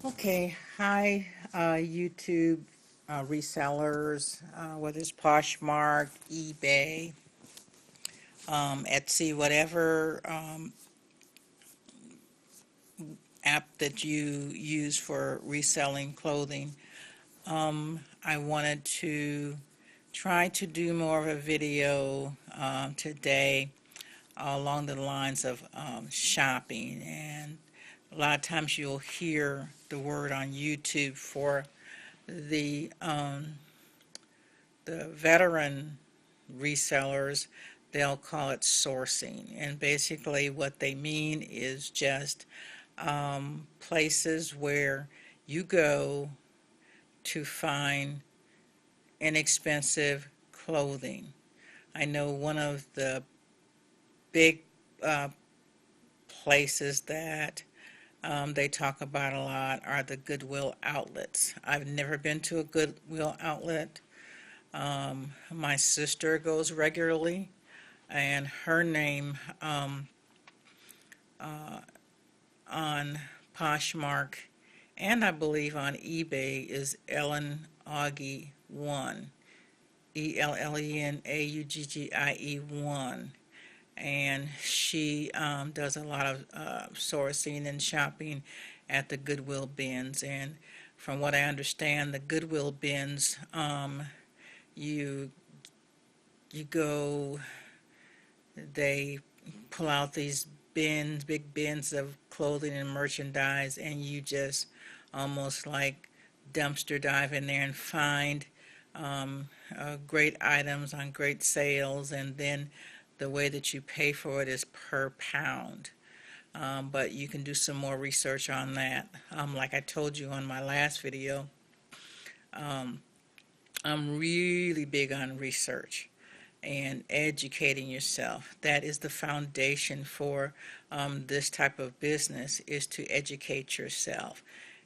Okay, hi, YouTube resellers, whether it's Poshmark, eBay, Etsy, whatever app that you use for reselling clothing. I wanted to try to do more of a video today along the lines of shopping, and a lot of times you'll hear the word on YouTube for the veteran resellers. They'll call it sourcing, and basically what they mean is just places where you go to find inexpensive clothing. I know one of the big uh, places that they talk about a lot are the Goodwill outlets. I've never been to a Goodwill outlet. My sister goes regularly, and her name on Poshmark and I believe on eBay is Ellen Augie 1, ELLENAUGGIE 1. And she does a lot of sourcing and shopping at the Goodwill bins. And from what I understand, the Goodwill bins, you you go, they pull out these bins, big bins of clothing and merchandise, and you just almost like dumpster dive in there and find great items on great sales, and then the way that you pay for it is per pound. But you can do some more research on that. Like I told you on my last video, um, I'm really big on research and educating yourself. That is the foundation for this type of business, is to educate yourself.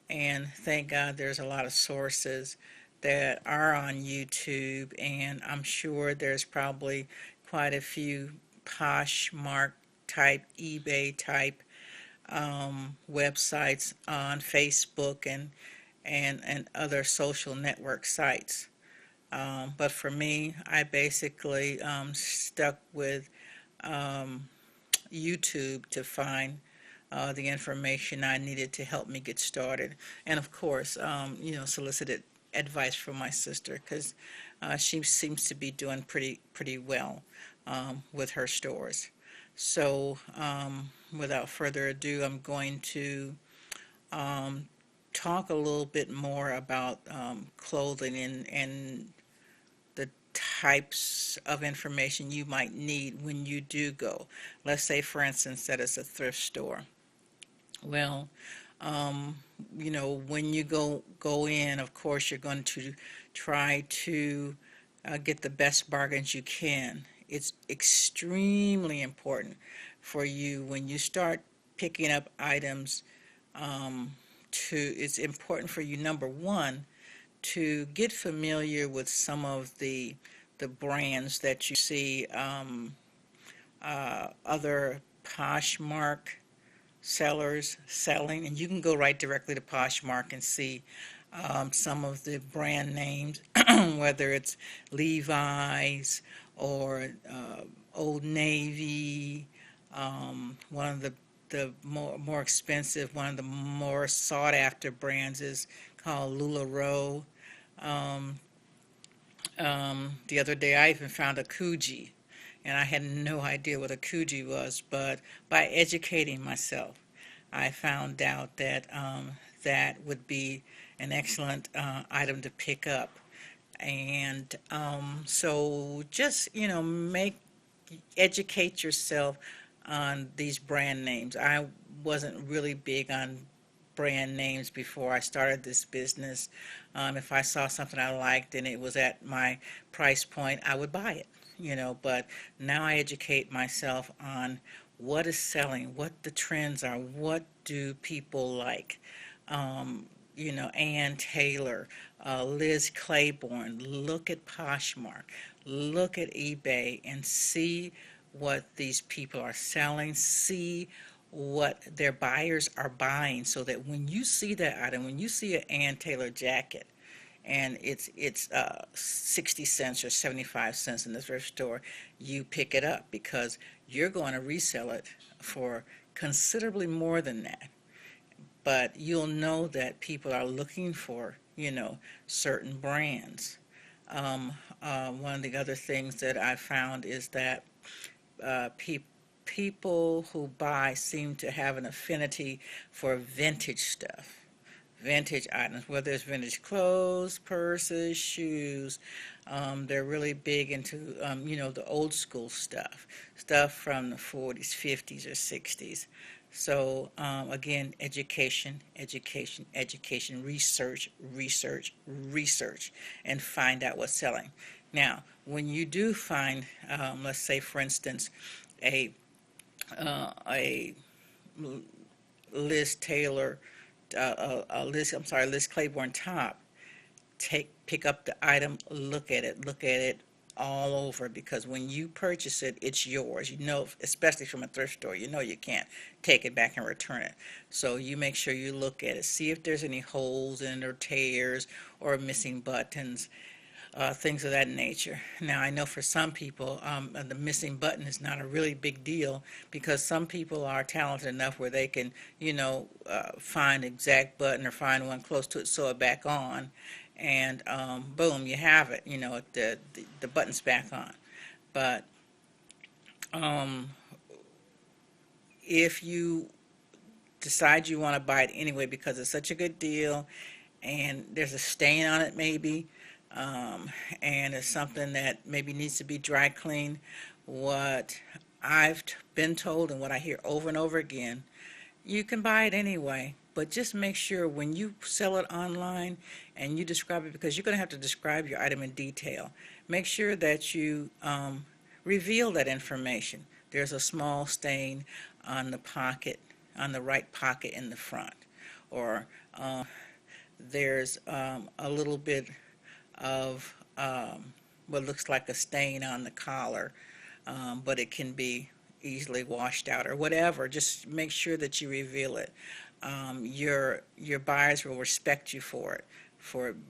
And thank God there's a lot of sources that are on YouTube, and I'm sure there's probably quite a few Poshmark type, eBay type websites on Facebook and other social network sites. But for me, I basically stuck with um, YouTube to find the information I needed to help me get started. And of course, solicited advice from my sister, because she seems to be doing pretty well with her stores. So, without further ado, I'm going to um, talk a little bit more about clothing and the types of information you might need when you do go. Let's say, for instance, that it's a thrift store. Well, um, when you go in, of course, you're going to try to get the best bargains you can. It's extremely important for you when you start picking up items. It's important for you, number one, to get familiar with some of the brands that you see other Poshmark sellers selling, and you can go right directly to Poshmark and see some of the brand names, whether it's Levi's or Old Navy. One of the more expensive, one of the more sought after brands is called LuLaRoe. Um, the other day I even found a Coogee, and I had no idea what a Coogee was, but by educating myself, I found out that that would be an excellent item to pick up. And so just, educate yourself on these brand names. I wasn't really big on brand names before I started this business. If I saw something I liked and it was at my price point, I would buy it, but now I educate myself on what is selling, what the trends are, what do people like. Ann Taylor, Liz Claiborne, look at Poshmark, look at eBay, and see what these people are selling, see what their buyers are buying, so that when you see that item, when you see an Ann Taylor jacket, and it's 60 cents or 75 cents in the thrift store, you pick it up because you're going to resell it for considerably more than that. But you'll know that people are looking for, certain brands. One of the other things that I found is that uh, pe- people who buy seem to have an affinity for vintage stuff, vintage items, whether it's vintage clothes, purses, shoes. They're really big into, the old school stuff, stuff from the 40s, 50s, or 60s. So, again, education, education, education, research, research, research, and find out what's selling. Now, when you do find, let's say, for instance, a Liz Taylor, Liz Claiborne top, pick up the item, look at it all over, because when you purchase it, it's yours. Especially from a thrift store, you can't take it back and return it. So you make sure you look at it, see if there's any holes in it or tears or missing buttons, things of that nature. Now, I know for some people, the missing button is not a really big deal, because some people are talented enough where they can, find exact button or find one close to it, sew it back on, and boom, you have it. The button's back on. But um, if you decide you want to buy it anyway because it's such a good deal, and there's a stain on it maybe, um, and it's something that maybe needs to be dry cleaned. What I've been told and what I hear over and over again, you can buy it anyway, but just make sure when you sell it online and you describe it, because you're going to have to describe your item in detail, make sure that you reveal that information. There's a small stain on the pocket, on the right pocket in the front, or there's a little bit of what looks like a stain on the collar, but it can be easily washed out or whatever. Just make sure that you reveal it. Your buyers will respect you for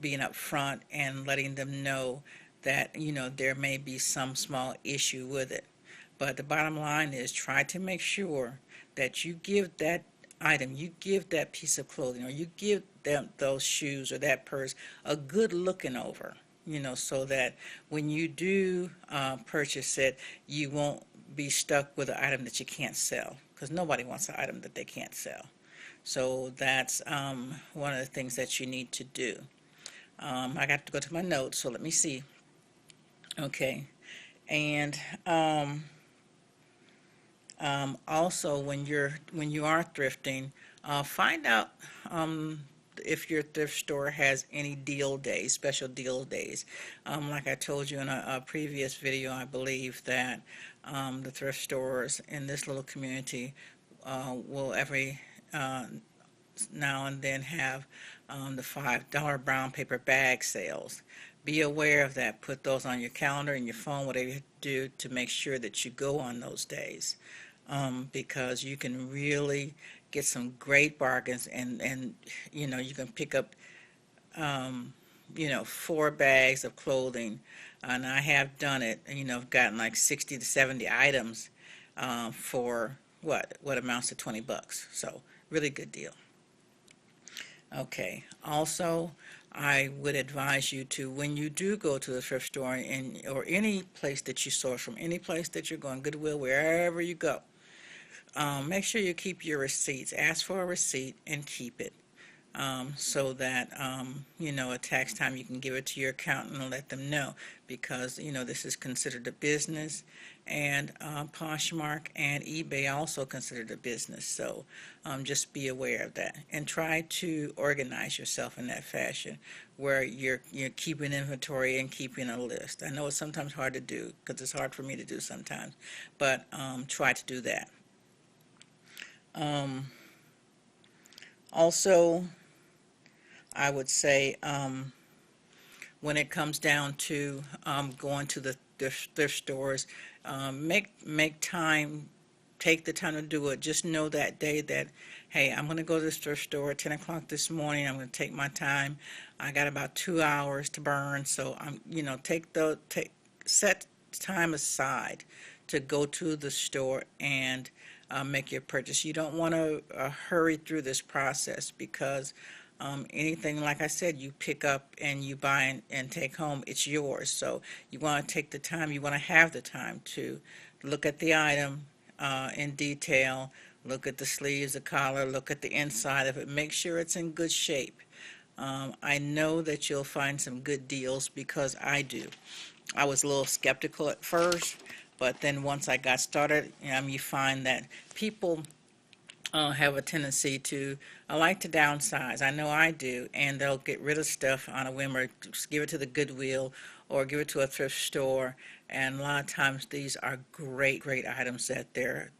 being upfront and letting them know that there may be some small issue with it. But the bottom line is, try to make sure that you give that item, you give that piece of clothing, or you give them those shoes or that purse a good looking over, so that when you do purchase it, you won't be stuck with an item that you can't sell, because nobody wants an item that they can't sell. So that's one of the things that you need to do. I got to go to my notes, so let me see. Okay, and also, when you are thrifting, find out if your thrift store has any deal days, special deal days. Like I told you in a previous video, I believe that the thrift stores in this little community will every now and then have the $5 brown paper bag sales. Be aware of that. Put those on your calendar and your phone, whatever you do, to make sure that you go on those days, because you can really get some great bargains, and you can pick up 4 bags of clothing, and I have done it. I've gotten like 60 to 70 items for what amounts to $20. So really good deal. Okay. Also, I would advise you to, when you do go to the thrift store, or any place that you source from, any place that you're going, Goodwill, wherever you go, make sure you keep your receipts. Ask for a receipt and keep it, so that at tax time you can give it to your accountant and let them know, because this is considered a business, and Poshmark and eBay also considered a business. So just be aware of that, and try to organize yourself in that fashion, where you're keeping inventory and keeping a list. I know it's sometimes hard to do, because it's hard for me to do sometimes, but try to do that. Also, I would say, when it comes down to going to the thrift stores, make time take the time to do it. Just know that day that, hey, I'm going to go to the thrift store at 10 o'clock this morning. I'm going to take my time. I got about 2 hours to burn, so set time aside to go to the store and make your purchase. You don't want to hurry through this process because anything, like I said, you pick up and you buy and take home, it's yours. So you want to take the time, you want to have the time to look at the item in detail, look at the sleeves, the collar, look at the inside of it, make sure it's in good shape. I know that you'll find some good deals because I do. I was a little skeptical at first, but then once I got started, you find that people have a tendency to like to downsize. I know I do, and they'll get rid of stuff on a whim or just give it to the Goodwill or give it to a thrift store. And a lot of times these are great, great items that they're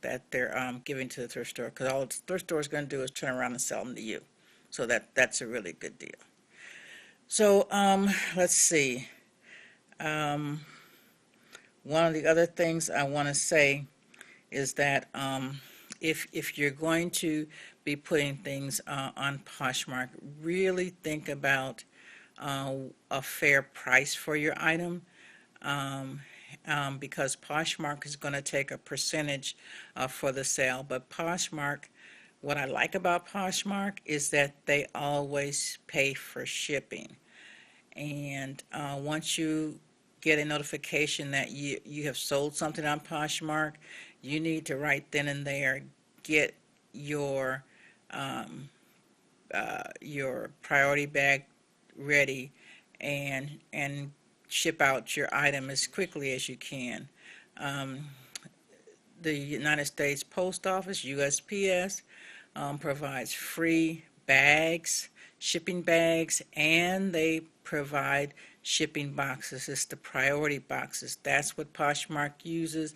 giving to the thrift store, because all the thrift store is going to do is turn around and sell them to you. So that's a really good deal. So let's see. One of the other things I want to say is that if you're going to be putting things on Poshmark, really think about a fair price for your item, because Poshmark is going to take a percentage for the sale. But Poshmark, what I like about Poshmark is that they always pay for shipping. And once you get a notification that you have sold something on Poshmark, you need to right then and there get your priority bag ready and ship out your item as quickly as you can. The United States Post Office, USPS, provides free bags, shipping bags, and they provide shipping boxes. It's the priority boxes. That's what Poshmark uses.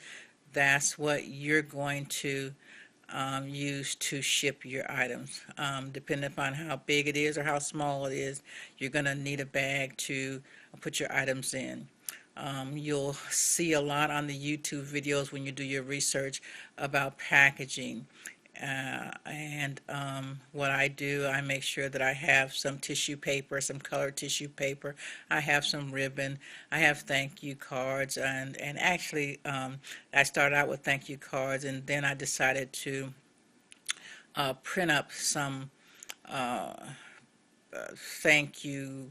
That's what you're going to use to ship your items. Depending upon how big it is or how small it is, you're going to need a bag to put your items in. You'll see a lot on the YouTube videos when you do your research about packaging. And what I do, I make sure that I have some tissue paper, some colored tissue paper. I have some ribbon. I have thank you cards. And actually, I started out with thank you cards, and then I decided to print up some thank you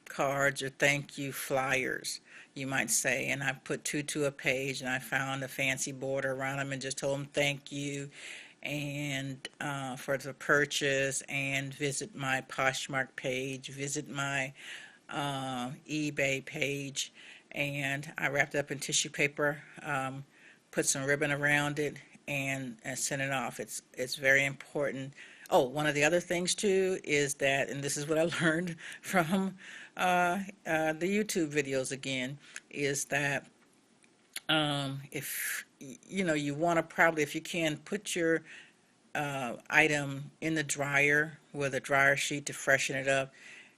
cards or thank you flyers, you might say, and I put two to a page, and I found a fancy border around them and just told them thank you and for the purchase, and visit my Poshmark page, visit my eBay page, and I wrapped it up in tissue paper, put some ribbon around it, and sent it off. It's very important. Oh, one of the other things too is that, and this is what I learned from the YouTube videos again, is that if you want to, probably, if you can, put your item in the dryer with a dryer sheet to freshen it up.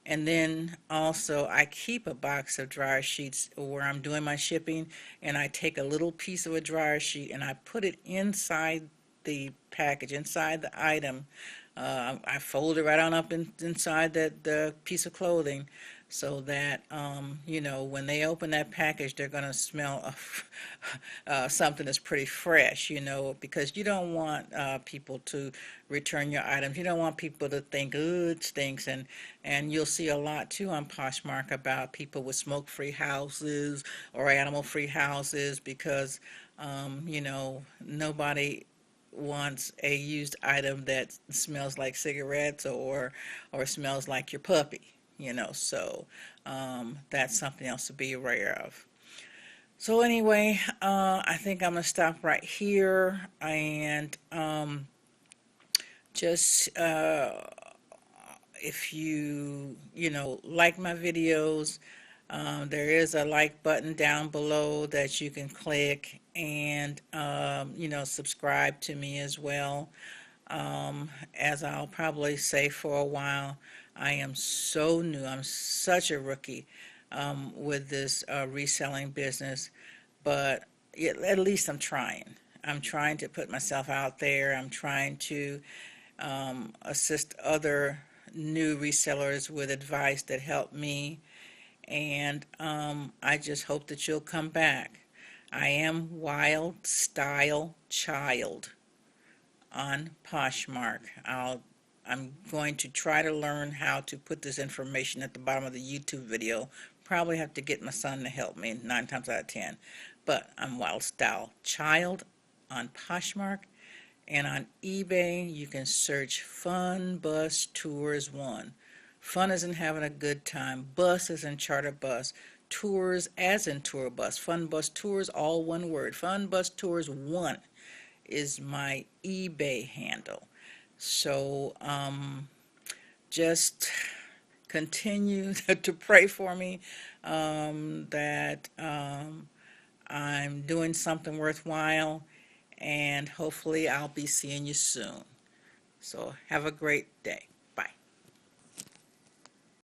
And then also I keep a box of dryer sheets where I'm doing my shipping, and I take a little piece of a dryer sheet and I put it inside the package, inside the item. I fold it right on up inside the piece of clothing, so that when they open that package, they're going to smell something that's pretty fresh, because you don't want people to return your items. You don't want people to think, oh, it stinks. And you'll see a lot too on Poshmark about people with smoke-free houses or animal-free houses, because nobody wants a used item that smells like cigarettes or smells like your puppy. So that's something else to be aware of. So anyway, I think I'm going to stop right here, and just if you like my videos, there is a like button down below that you can click, and subscribe to me as well. As I'll probably say for a while, I am so new. I'm such a rookie with this reselling business, but at least I'm trying. I'm trying to put myself out there. I'm trying to assist other new resellers with advice that help me, and I just hope that you'll come back. I am Wild Style Child on Poshmark. I'm going to try to learn how to put this information at the bottom of the YouTube video. Probably have to get my son to help me 9 times out of 10. But I'm Wild Style Child on Poshmark, and on eBay you can search Fun Bus Tours 1. Fun is in having a good time. Bus is in charter bus. Tours as in tour bus. Fun Bus Tours, all one word. Fun Bus Tours 1 is my eBay handle. So just continue to pray for me, that I'm doing something worthwhile, and hopefully I'll be seeing you soon. So have a great day.